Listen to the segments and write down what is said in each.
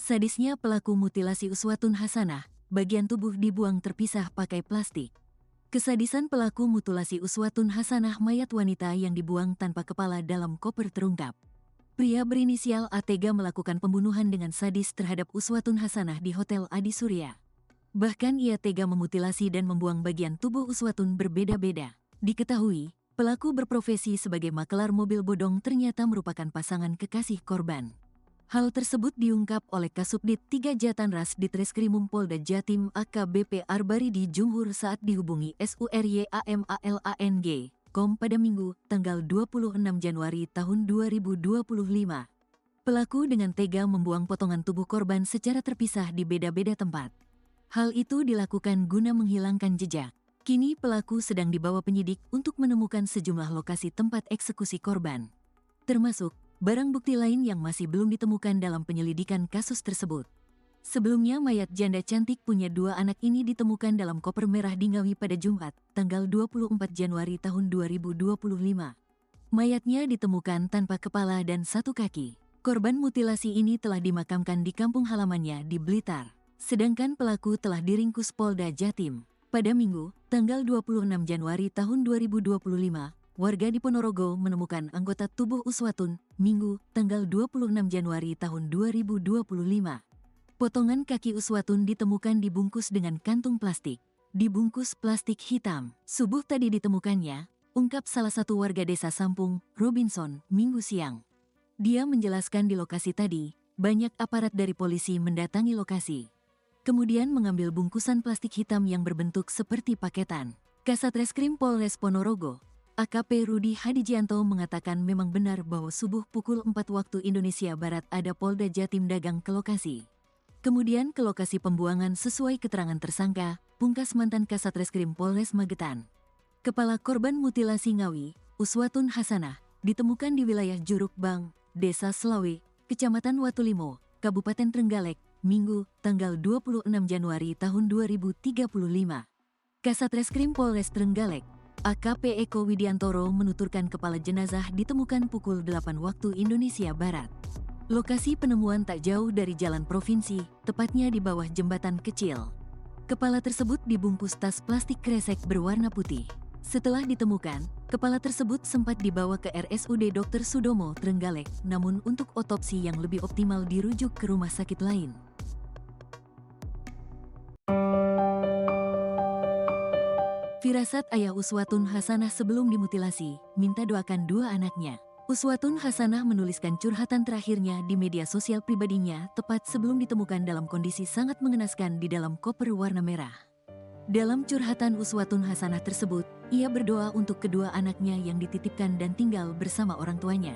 Sadisnya pelaku mutilasi Uswatun Hasanah, bagian tubuh dibuang terpisah pakai plastik. Kesadisan pelaku mutilasi Uswatun Hasanah, mayat wanita yang dibuang tanpa kepala dalam koper terungkap. Pria berinisial A tega melakukan pembunuhan dengan sadis terhadap Uswatun Hasanah di Hotel Adi Surya. Bahkan ia tega memutilasi dan membuang bagian tubuh Uswatun berbeda-beda. Diketahui, pelaku berprofesi sebagai makelar mobil bodong ternyata merupakan pasangan kekasih korban. Hal tersebut diungkap oleh Kasubdit 3 Jatanras Ditreskrimum Polda Jatim AKBP Arbaridi Jumhur saat dihubungi SURYAMALANG pada Minggu, tanggal 26 Januari tahun 2025. Pelaku dengan tega membuang potongan tubuh korban secara terpisah di beda-beda tempat. Hal itu dilakukan guna menghilangkan jejak. Kini pelaku sedang dibawa penyidik untuk menemukan sejumlah lokasi tempat eksekusi korban, termasuk barang bukti lain yang masih belum ditemukan dalam penyelidikan kasus tersebut. Sebelumnya mayat janda cantik punya 2 anak ini ditemukan dalam koper merah di Ngawi pada Jumat, tanggal 24 Januari tahun 2025. Mayatnya ditemukan tanpa kepala dan 1 kaki. Korban mutilasi ini telah dimakamkan di kampung halamannya di Blitar. Sedangkan pelaku telah diringkus Polda Jatim. Pada Minggu, tanggal 26 Januari tahun 2025, warga di Ponorogo menemukan anggota tubuh Uswatun, Minggu, tanggal 26 Januari tahun 2025. Potongan kaki Uswatun ditemukan dibungkus dengan kantung plastik. Dibungkus plastik hitam. Subuh tadi ditemukannya, ungkap salah satu warga desa Sampung, Robinson, Minggu siang. Dia menjelaskan di lokasi tadi, banyak aparat dari polisi mendatangi lokasi. Kemudian mengambil bungkusan plastik hitam yang berbentuk seperti paketan. Kasat Reskrim Polres Ponorogo, AKP Rudi Hadijianto mengatakan memang benar bahwa subuh pukul 4 waktu Indonesia Barat ada Polda Jatim Dagang ke lokasi. Kemudian ke lokasi pembuangan sesuai keterangan tersangka, pungkas mantan Kasat Reskrim Polres Magetan. Kepala korban mutilasi Ngawi, Uswatun Hasanah, ditemukan di wilayah Juruk Bang, Desa Selawe, Kecamatan Watulimo, Kabupaten Trenggalek, Minggu, tanggal 26 Januari tahun 2035. Kasat Reskrim Polres Trenggalek, AKP Eko Widiantoro menuturkan kepala jenazah ditemukan pukul 8 waktu Indonesia Barat. Lokasi penemuan tak jauh dari jalan provinsi, tepatnya di bawah jembatan kecil. Kepala tersebut dibungkus tas plastik kresek berwarna putih. Setelah ditemukan, kepala tersebut sempat dibawa ke RSUD Dr. Sudomo, Trenggalek, namun untuk otopsi yang lebih optimal dirujuk ke rumah sakit lain. Firasat ayah Uswatun Hasanah sebelum dimutilasi, minta doakan 2 anaknya. Uswatun Hasanah menuliskan curhatan terakhirnya di media sosial pribadinya tepat sebelum ditemukan dalam kondisi sangat mengenaskan di dalam koper warna merah. Dalam curhatan Uswatun Hasanah tersebut, ia berdoa untuk kedua anaknya yang dititipkan dan tinggal bersama orang tuanya.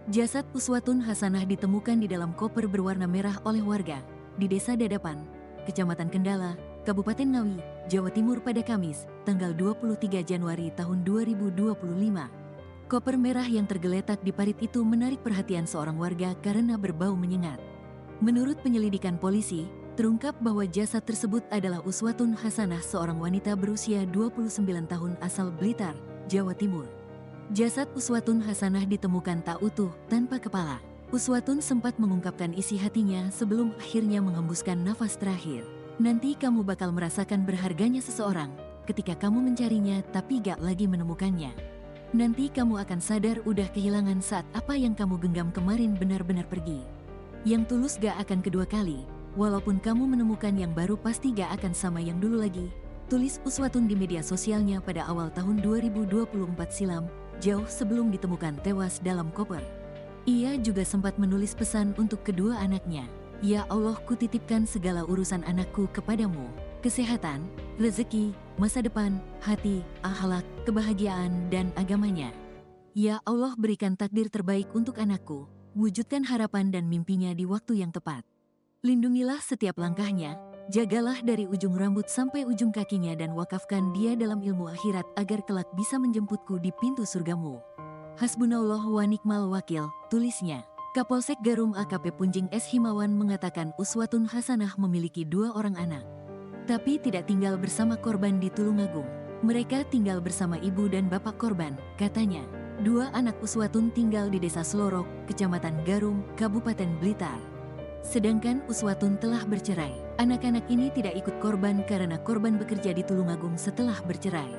Jasad Uswatun Hasanah ditemukan di dalam koper berwarna merah oleh warga di Desa Dadapan, Kecamatan Kendala, Kabupaten Ngawi, Jawa Timur pada Kamis, tanggal 23 Januari tahun 2025. Koper merah yang tergeletak di parit itu menarik perhatian seorang warga karena berbau menyengat. Menurut penyelidikan polisi, terungkap bahwa jasad tersebut adalah Uswatun Hasanah, seorang wanita berusia 29 tahun asal Blitar, Jawa Timur. Jasad Uswatun Hasanah ditemukan tak utuh, tanpa kepala. Uswatun sempat mengungkapkan isi hatinya sebelum akhirnya menghembuskan nafas terakhir. Nanti kamu bakal merasakan berharganya seseorang ketika kamu mencarinya tapi gak lagi menemukannya. Nanti kamu akan sadar udah kehilangan saat apa yang kamu genggam kemarin benar-benar pergi. Yang tulus gak akan kedua kali, walaupun kamu menemukan yang baru pasti gak akan sama yang dulu lagi. Tulis Uswatun di media sosialnya pada awal tahun 2024 silam, jauh sebelum ditemukan tewas dalam koper. Ia juga sempat menulis pesan untuk kedua anaknya. Ya Allah, kutitipkan segala urusan anakku kepadamu. Kesehatan, rezeki, masa depan, hati, akhlak, kebahagiaan, dan agamanya. Ya Allah, berikan takdir terbaik untuk anakku. Wujudkan harapan dan mimpinya di waktu yang tepat. Lindungilah setiap langkahnya. Jagalah dari ujung rambut sampai ujung kakinya dan wakafkan dia dalam ilmu akhirat agar kelak bisa menjemputku di pintu surgamu. Hasbunallah wa ni'mal wakil, tulisnya. Kapolsek Garum AKP Punjing S. Himawan mengatakan Uswatun Hasanah memiliki 2 orang anak. Tapi tidak tinggal bersama korban di Tulungagung. Mereka tinggal bersama ibu dan bapak korban, katanya. 2 anak Uswatun tinggal di Desa Selorok, Kecamatan Garum, Kabupaten Blitar. Sedangkan Uswatun telah bercerai. Anak-anak ini tidak ikut korban karena korban bekerja di Tulungagung setelah bercerai.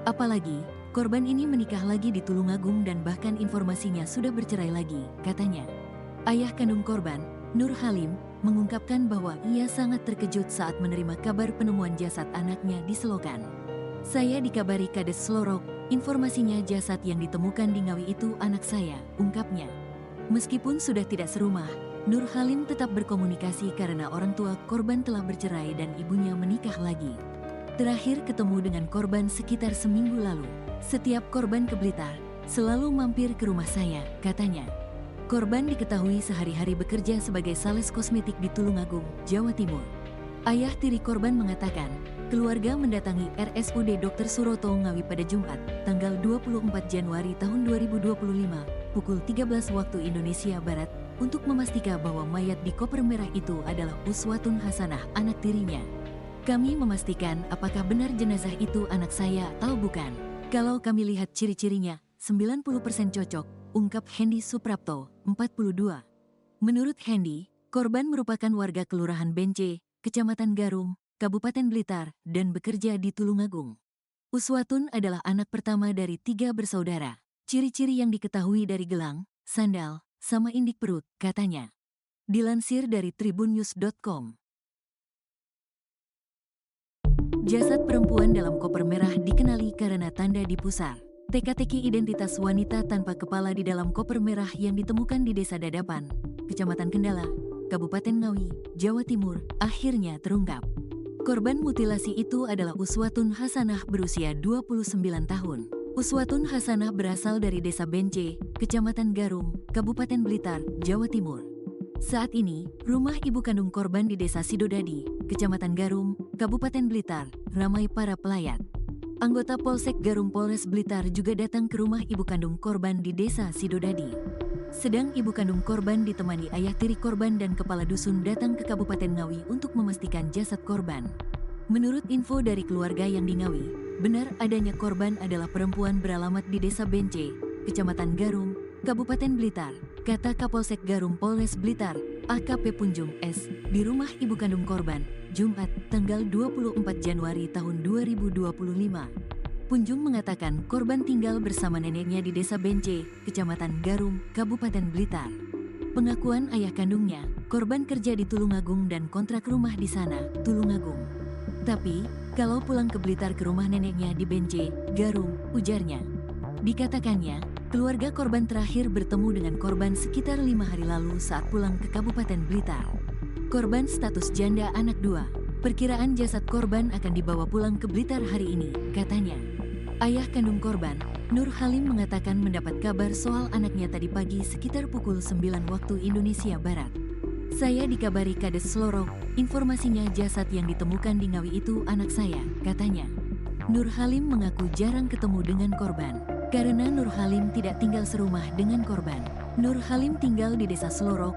Apalagi, korban ini menikah lagi di Tulungagung dan bahkan informasinya sudah bercerai lagi, katanya. Ayah kandung korban, Nur Halim, mengungkapkan bahwa ia sangat terkejut saat menerima kabar penemuan jasad anaknya di selokan. Saya dikabari Kades Slorok, informasinya jasad yang ditemukan di Ngawi itu anak saya, ungkapnya. Meskipun sudah tidak serumah, Nur Halim tetap berkomunikasi karena orang tua korban telah bercerai dan ibunya menikah lagi. Terakhir ketemu dengan korban sekitar seminggu lalu. Setiap korban ke Blitar, selalu mampir ke rumah saya, katanya. Korban diketahui sehari-hari bekerja sebagai sales kosmetik di Tulungagung, Jawa Timur. Ayah tiri korban mengatakan, keluarga mendatangi RSUD Dr. Suroto Ngawi pada Jumat, tanggal 24 Januari tahun 2025, pukul 13 waktu Indonesia Barat, untuk memastikan bahwa mayat di koper merah itu adalah Uswatun Hasanah, anak tirinya. Kami memastikan apakah benar jenazah itu anak saya atau bukan. Kalau kami lihat ciri-cirinya, 90% cocok, ungkap Hendy Suprapto, 42. Menurut Hendy, korban merupakan warga Kelurahan Bence, Kecamatan Garum, Kabupaten Blitar, dan bekerja di Tulungagung. Uswatun adalah anak pertama dari 3 bersaudara. Ciri-ciri yang diketahui dari gelang, sandal, sama indik perut, katanya. Dilansir dari tribunnews.com. Jasad perempuan dalam koper merah dikenali karena tanda di pusar. Teka-teki identitas wanita tanpa kepala di dalam koper merah yang ditemukan di Desa Dadapan, Kecamatan Kendala, Kabupaten Ngawi, Jawa Timur, akhirnya terungkap. Korban mutilasi itu adalah Uswatun Hasanah berusia 29 tahun. Uswatun Hasanah berasal dari Desa Bence, Kecamatan Garum, Kabupaten Blitar, Jawa Timur. Saat ini, rumah ibu kandung korban di Desa Sidodadi, Kecamatan Garum, Kabupaten Blitar, ramai para pelayat. Anggota Polsek Garum Polres Blitar juga datang ke rumah ibu kandung korban di Desa Sidodadi. Sedang ibu kandung korban ditemani ayah tiri korban dan kepala dusun datang ke Kabupaten Ngawi untuk memastikan jasad korban. Menurut info dari keluarga yang di Ngawi, benar adanya korban adalah perempuan beralamat di Desa Bence, Kecamatan Garum, Kabupaten Blitar, kata Kapolsek Garum Polres Blitar, AKP Punjung S, di rumah ibu kandung korban, Jumat, tanggal 24 Januari tahun 2025. Punjung mengatakan korban tinggal bersama neneknya di Desa Bence, Kecamatan Garum, Kabupaten Blitar. Pengakuan ayah kandungnya, korban kerja di Tulungagung dan kontrak rumah di sana, Tulungagung. Tapi, kalau pulang ke Blitar ke rumah neneknya di Bence, Garum, ujarnya. Dikatakannya, keluarga korban terakhir bertemu dengan korban sekitar 5 hari lalu saat pulang ke Kabupaten Blitar. Korban status janda anak 2. Perkiraan jasad korban akan dibawa pulang ke Blitar hari ini, katanya. Ayah kandung korban, Nur Halim mengatakan mendapat kabar soal anaknya tadi pagi sekitar pukul 9 waktu Indonesia Barat. Saya dikabari Kades Slorok, informasinya jasad yang ditemukan di Ngawi itu anak saya, katanya. Nur Halim mengaku jarang ketemu dengan korban, karena Nur Halim tidak tinggal serumah dengan korban. Nur Halim tinggal di Desa Slorok,